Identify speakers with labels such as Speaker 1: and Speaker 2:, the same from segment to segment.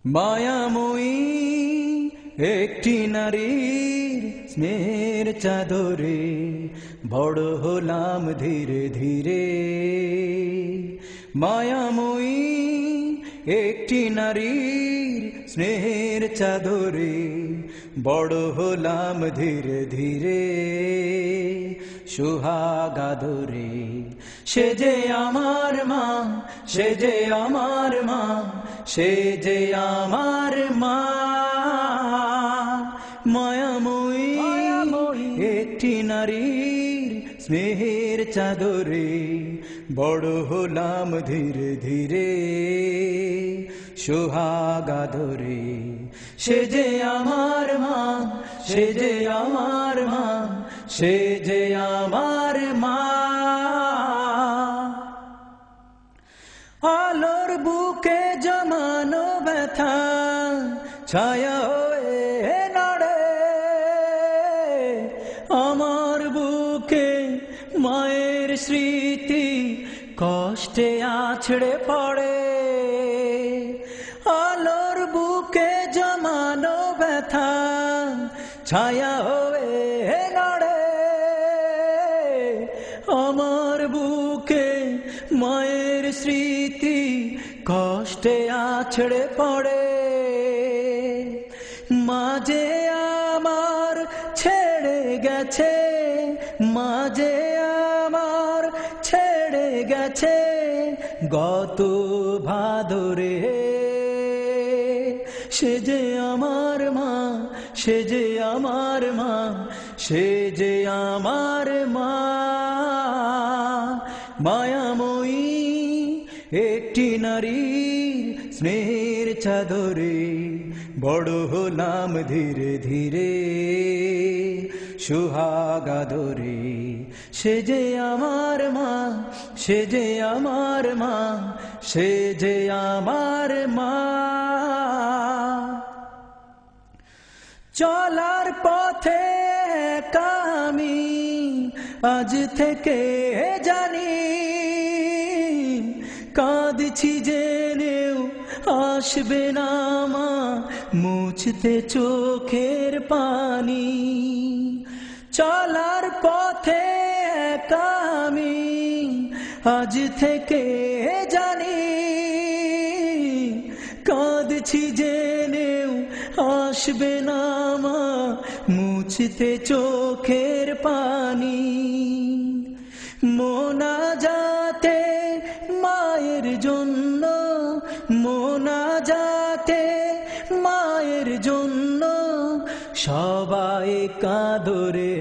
Speaker 1: মায়াময়ী একটি নারীর স্নেহের চাদরে বড় হলাম ধীরে ধীরে। মায়াময়ী একটি নারীর স্নেহের চাদরে বড় হলাম ধীরে ধীরে। সুহাগা ধরে সে যে আমার মা, সে যে আমার মা, সে যে আমার মা। মায়াময়ী একটি নারীর স্নেহের চাদরে বড় হলাম ধীরে ধীরে। সুহাগা ধরে সে যে আমার মা, সে যে আমার মা, সে যে আমার মা। আলোর বুকে জমানো ব্যথা ছায়া হয়ে নড়ে, আমার বুকে মায়ের স্মৃতি কষ্টে আছড়ে পড়ে। আলোর বুকে জমানো ব্যথা ছায়া হয়ে নড়ে, আমার বুকে মায়ের স্মৃতি কষ্টে আছড়ে পড়ে। মাঝে আমার ছেড়ে গেছে, মাঝে আমার ছেড়ে গেছে গত ভাদরে। সে যে আমার মা, সে যে আমার মা, সে যে আমার মা। মায়াময়ী একটি নারীর স্নেহের চাদরে বড় হলাম ধীরে ধীরে। সুহাগা ধরে সে যে আমার মা, সে যে আমার মা, সে যে আমার মা। চলার পথে আমি আজ থেকে জানি, কাঁদছি জেনেও আসবে না মা মুছতে চোখের পানি। চলার পথে আমি আজ থেকে জানি, কাঁদছি জেনেও আসবে না মা মুছতে চোখের পানি। মোনাজাতে মায়ের জন্য, মোনাজাতে মায়ের জন্য সবাই কাঁদরে।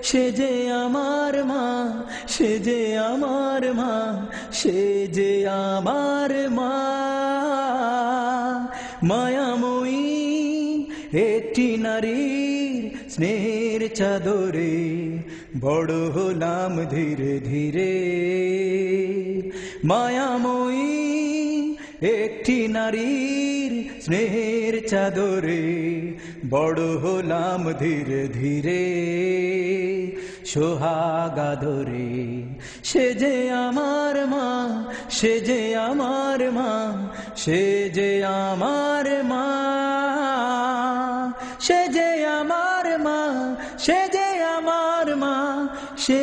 Speaker 1: সে যে আমার মা, সে যে আমার মা, সে যে আমার মা। মায়াময়ী একটি নারীর স্নেহের চাদরে বড় হলাম ধীরে ধীরে। মায়াময়ী একটি নারীর স্নেহের চাদরে বড় হলাম ধীরে ধীরে। সোহাগা ধরে সে যে আমার মা, সে যে আমার মা, সে যে আমার মা। সে যে আমার মা, সে যে আমার মা, সে